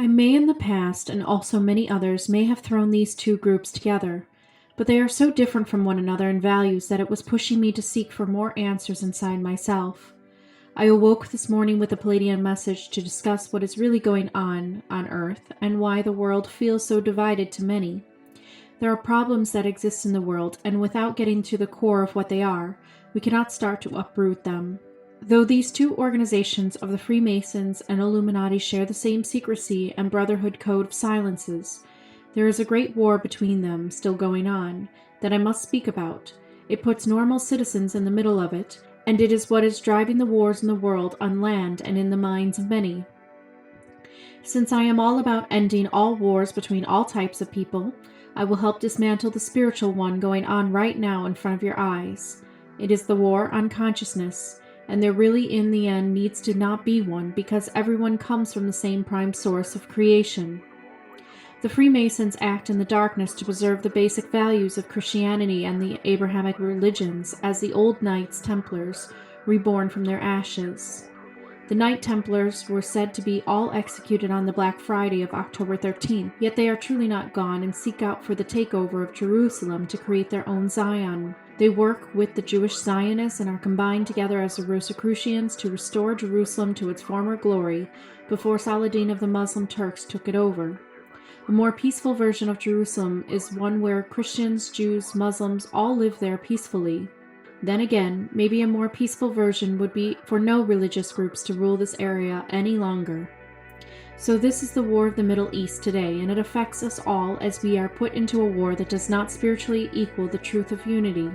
I may in the past, and also many others, may have thrown these two groups together, but they are so different from one another in values that it was pushing me to seek for more answers inside myself. I awoke this morning with a Pleiadian message to discuss what is really going on Earth and why the world feels so divided to many. There are problems that exist in the world, and without getting to the core of what they are, we cannot start to uproot them. Though these two organizations of the Freemasons and Illuminati share the same secrecy and brotherhood code of silences, there is a great war between them still going on that I must speak about. It puts normal citizens in the middle of it, and it is what is driving the wars in the world on land and in the minds of many. Since I am all about ending all wars between all types of people, I will help dismantle the spiritual one going on right now in front of your eyes. It is the war on consciousness, and there really in the end needs to not be one because everyone comes from the same prime source of creation. The Freemasons act in the darkness to preserve the basic values of Christianity and the Abrahamic religions as the old Knights Templars, reborn from their ashes. The Knight Templars were said to be all executed on the Black Friday of October 13th, yet they are truly not gone and seek out for the takeover of Jerusalem to create their own Zion. They work with the Jewish Zionists and are combined together as the Rosicrucians to restore Jerusalem to its former glory before Saladin of the Muslim Turks took it over. A more peaceful version of Jerusalem is one where Christians, Jews, Muslims all live there peacefully. Then again, maybe a more peaceful version would be for no religious groups to rule this area any longer. So this is the war of the Middle East today, and it affects us all as we are put into a war that does not spiritually equal the truth of unity,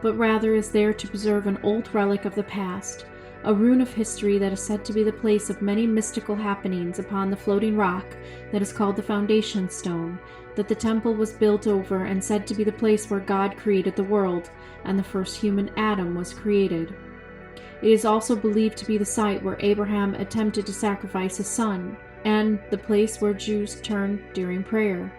but rather is there to preserve an old relic of the past, a rune of history that is said to be the place of many mystical happenings upon the floating rock that is called the foundation stone, that the temple was built over and said to be the place where God created the world and the first human Adam was created. It is also believed to be the site where Abraham attempted to sacrifice his son, and the place where Jews turned during prayer.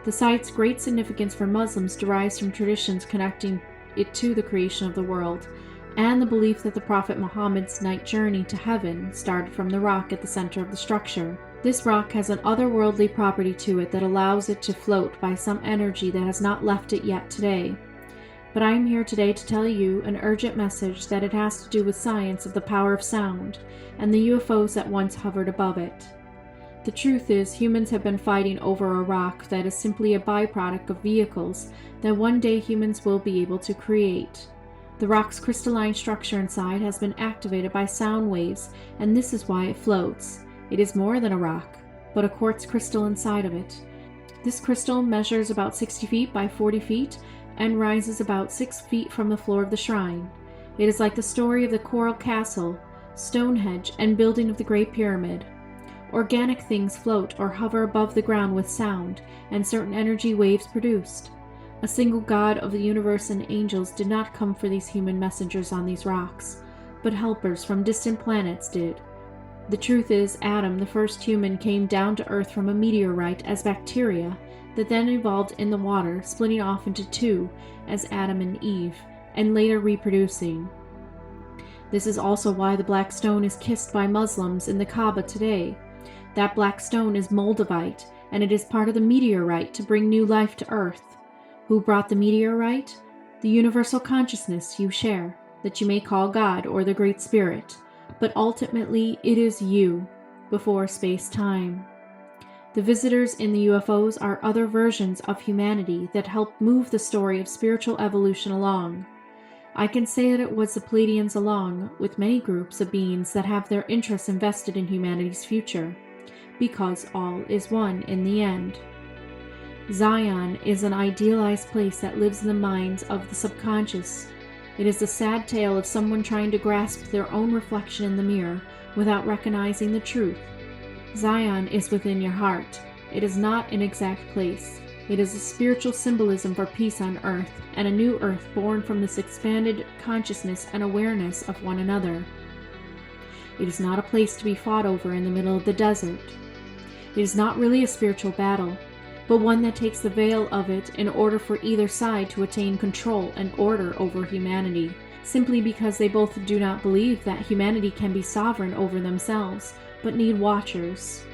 The site's great significance for Muslims derives from traditions connecting it to the creation of the world, and the belief that the Prophet Muhammad's night journey to heaven started from the rock at the center of the structure. This rock has an otherworldly property to it that allows it to float by some energy that has not left it yet today. But I am here today to tell you an urgent message that it has to do with science of the power of sound and the UFOs that once hovered above it. The truth is, humans have been fighting over a rock that is simply a byproduct of vehicles that one day humans will be able to create. The rock's crystalline structure inside has been activated by sound waves, and this is why it floats. It is more than a rock, but a quartz crystal inside of it. This crystal measures about 60 feet by 40 feet and rises about 6 feet from the floor of the shrine. It is like the story of the Coral Castle, Stonehenge, and building of the Great Pyramid. Organic things float or hover above the ground with sound and certain energy waves produced. A single God of the universe and angels did not come for these human messengers on these rocks, but helpers from distant planets did. The truth is, Adam, the first human, came down to Earth from a meteorite as bacteria that then evolved in the water, splitting off into two as Adam and Eve, and later reproducing. This is also why the black stone is kissed by Muslims in the Kaaba today. That black stone is Moldavite, and it is part of the meteorite to bring new life to Earth. Who brought the meteorite? The universal consciousness you share, that you may call God or the Great Spirit, but ultimately it is you, before space-time. The visitors in the UFOs are other versions of humanity that help move the story of spiritual evolution along. I can say that it was the Pleiadians along with many groups of beings that have their interests invested in humanity's future, because all is one in the end. Zion is an idealized place that lives in the minds of the subconscious. It is the sad tale of someone trying to grasp their own reflection in the mirror without recognizing the truth. Zion is within your heart. It is not an exact place. It is a spiritual symbolism for peace on earth and a new earth born from this expanded consciousness and awareness of one another. It is not a place to be fought over in the middle of the desert. It is not really a spiritual battle, but one that takes the veil of it in order for either side to attain control and order over humanity, simply because they both do not believe that humanity can be sovereign over themselves, but need watchers.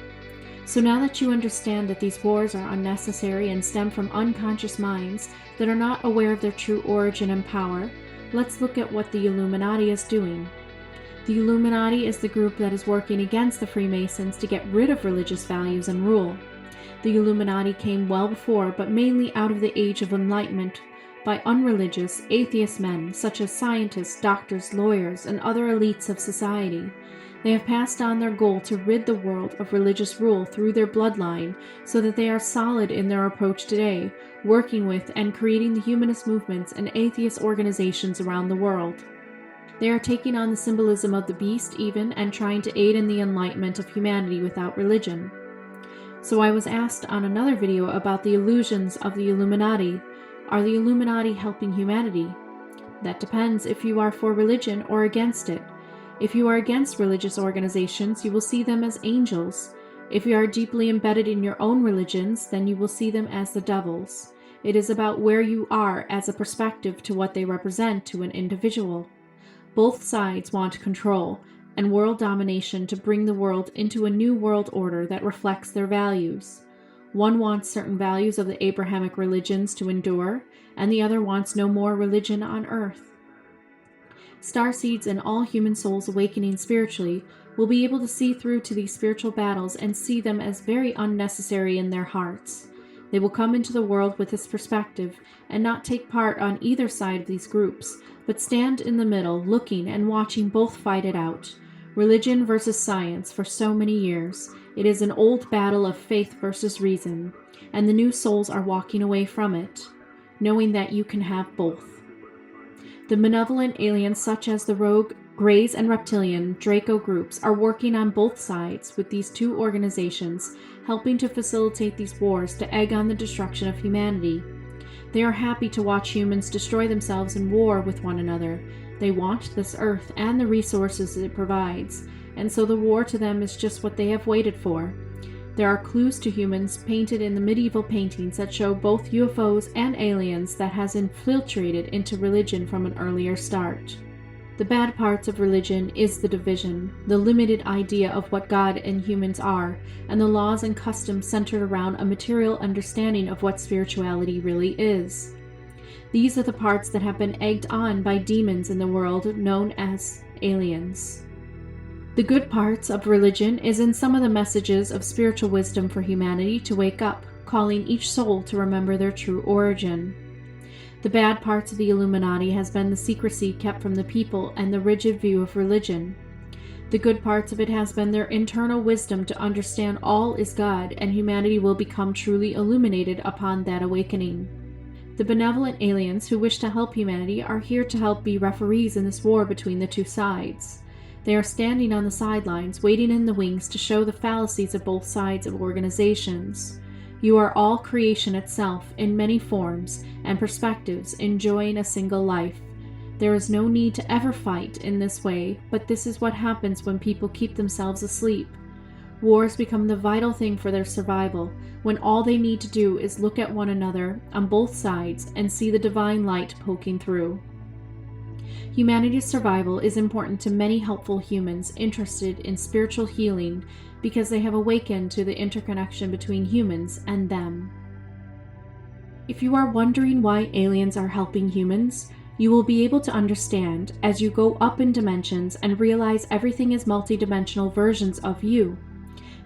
So now that you understand that these wars are unnecessary and stem from unconscious minds that are not aware of their true origin and power, let's look at what the Illuminati is doing. The Illuminati is the group that is working against the Freemasons to get rid of religious values and rule. The Illuminati came well before, but mainly out of the Age of Enlightenment, by unreligious, atheist men such as scientists, doctors, lawyers, and other elites of society. They have passed on their goal to rid the world of religious rule through their bloodline so that they are solid in their approach today, working with and creating the humanist movements and atheist organizations around the world. They are taking on the symbolism of the beast even and trying to aid in the enlightenment of humanity without religion. So I was asked on another video about the illusions of the Illuminati. Are the Illuminati helping humanity? That depends if you are for religion or against it. If you are against religious organizations, you will see them as angels. If you are deeply embedded in your own religions, then you will see them as the devils. It is about where you are as a perspective to what they represent to an individual. Both sides want control and world domination to bring the world into a new world order that reflects their values. One wants certain values of the Abrahamic religions to endure, and the other wants no more religion on earth. Starseeds and all human souls awakening spiritually will be able to see through to these spiritual battles and see them as very unnecessary in their hearts. They will come into the world with this perspective and not take part on either side of these groups, but stand in the middle, looking and watching both fight it out. Religion versus science for so many years. It is an old battle of faith versus reason, and the new souls are walking away from it, knowing that you can have both. The malevolent aliens such as the Rogue, Greys, and Reptilian Draco groups are working on both sides with these two organizations, helping to facilitate these wars to egg on the destruction of humanity. They are happy to watch humans destroy themselves in war with one another. They want this earth and the resources it provides, and so the war to them is just what they have waited for. There are clues to humans painted in the medieval paintings that show both UFOs and aliens that has infiltrated into religion from an earlier start. The bad parts of religion is the division, the limited idea of what God and humans are, and the laws and customs centered around a material understanding of what spirituality really is. These are the parts that have been egged on by demons in the world known as aliens. The good parts of religion is in some of the messages of spiritual wisdom for humanity to wake up, calling each soul to remember their true origin. The bad parts of the Illuminati has been the secrecy kept from the people and the rigid view of religion. The good parts of it has been their internal wisdom to understand all is God and humanity will become truly illuminated upon that awakening. The benevolent aliens who wish to help humanity are here to help be referees in this war between the two sides. They are standing on the sidelines, waiting in the wings to show the fallacies of both sides of organizations. You are all creation itself in many forms and perspectives, enjoying a single life. There is no need to ever fight in this way, but this is what happens when people keep themselves asleep. Wars become the vital thing for their survival, when all they need to do is look at one another on both sides and see the divine light poking through. Humanity's survival is important to many helpful humans interested in spiritual healing because they have awakened to the interconnection between humans and them. If you are wondering why aliens are helping humans, you will be able to understand as you go up in dimensions and realize everything is multidimensional versions of you.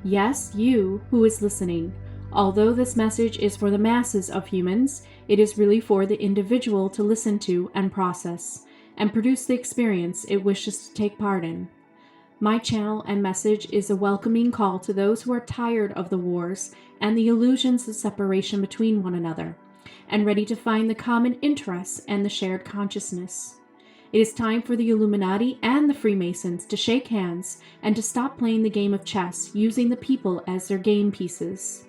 Yes, you who is listening. Although this message is for the masses of humans, it is really for the individual to listen to and process, and produce the experience it wishes to take part in. My channel and message is a welcoming call to those who are tired of the wars and the illusions of separation between one another, and ready to find the common interests and the shared consciousness. It is time for the Illuminati and the Freemasons to shake hands and to stop playing the game of chess using the people as their game pieces.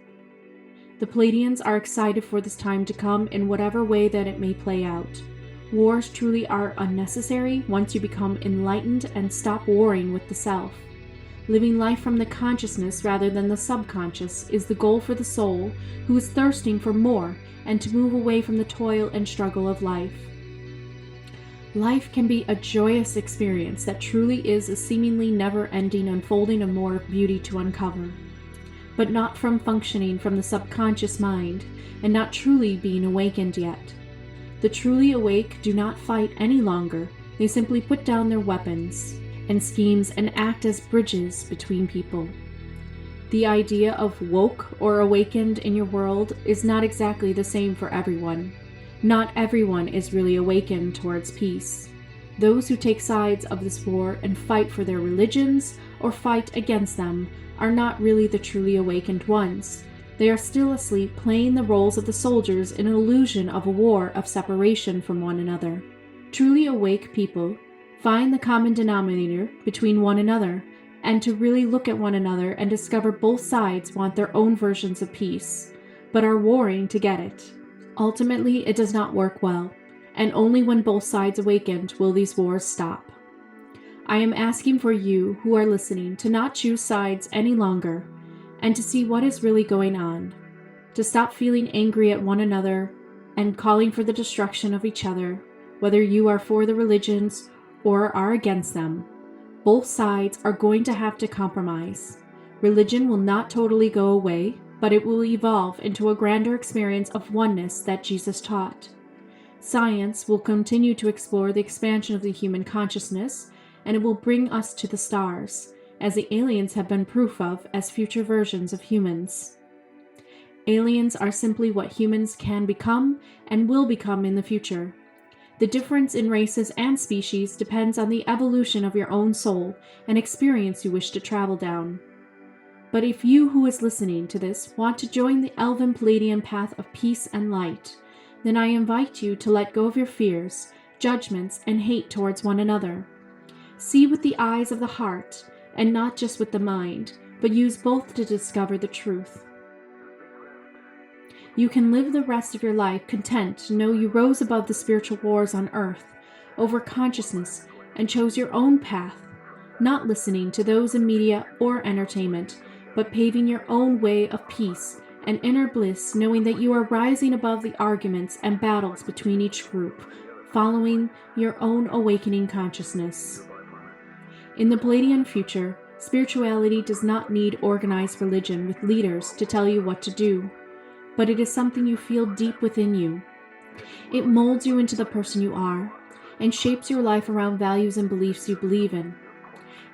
The Pleiadians are excited for this time to come in whatever way that it may play out. Wars truly are unnecessary once you become enlightened and stop warring with the self. Living life from the consciousness rather than the subconscious is the goal for the soul who is thirsting for more and to move away from the toil and struggle of life. Life can be a joyous experience that truly is a seemingly never-ending unfolding of more beauty to uncover. but not from functioning from the subconscious mind and not truly being awakened yet. The truly awake do not fight any longer. They simply put down their weapons and schemes and act as bridges between people. The idea of woke or awakened in your world is not exactly the same for everyone. Not everyone is really awakened towards peace. Those who take sides of this war and fight for their religions or fight against them are not really the truly awakened ones. They are still asleep, playing the roles of the soldiers in an illusion of a war of separation from one another. Truly awake people find the common denominator between one another, and to really look at one another and discover both sides want their own versions of peace, but are warring to get it. Ultimately, it does not work well, and only when both sides awakened will these wars stop. I am asking for you who are listening to not choose sides any longer, and to see what is really going on, to stop feeling angry at one another and calling for the destruction of each other, whether you are for the religions or are against them. Both sides are going to have to compromise. Religion will not totally go away, but it will evolve into a grander experience of oneness that Jesus taught. Science will continue to explore the expansion of the human consciousness, and it will bring us to the stars, as the aliens have been proof of as future versions of humans. Aliens are simply what humans can become and will become in the future. The difference in races and species depends on the evolution of your own soul and experience you wish to travel down. But if you who is listening to this want to join the Elven Pleiadian path of peace and light, then I invite you to let go of your fears, judgments, and hate towards one another. See with the eyes of the heart, and not just with the mind, but use both to discover the truth. You can live the rest of your life content to know you rose above the spiritual wars on earth, over consciousness, and chose your own path, not listening to those in media or entertainment, but paving your own way of peace and inner bliss, knowing that you are rising above the arguments and battles between each group, following your own awakening consciousness. In the Pleiadian future, spirituality does not need organized religion with leaders to tell you what to do, but it is something you feel deep within you. It molds you into the person you are, and shapes your life around values and beliefs you believe in.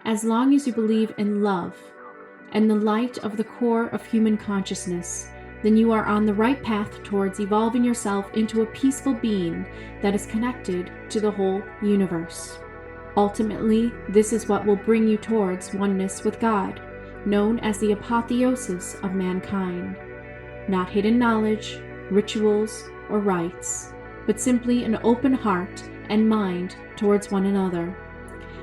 As long as you believe in love, and the light of the core of human consciousness, then you are on the right path towards evolving yourself into a peaceful being that is connected to the whole universe. Ultimately, this is what will bring you towards oneness with God, known as the apotheosis of mankind. Not hidden knowledge, rituals, or rites, but simply an open heart and mind towards one another.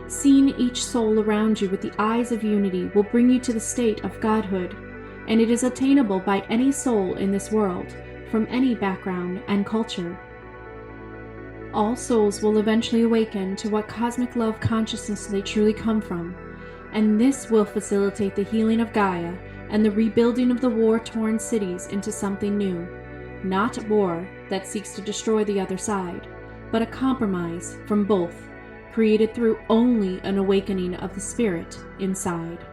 Seeing each soul around you with the eyes of unity will bring you to the state of godhood, and it is attainable by any soul in this world, from any background and culture. All souls will eventually awaken to what cosmic love consciousness they truly come from, and this will facilitate the healing of Gaia and the rebuilding of the war-torn cities into something new. Not war that seeks to destroy the other side, but a compromise from both, created through only an awakening of the spirit inside.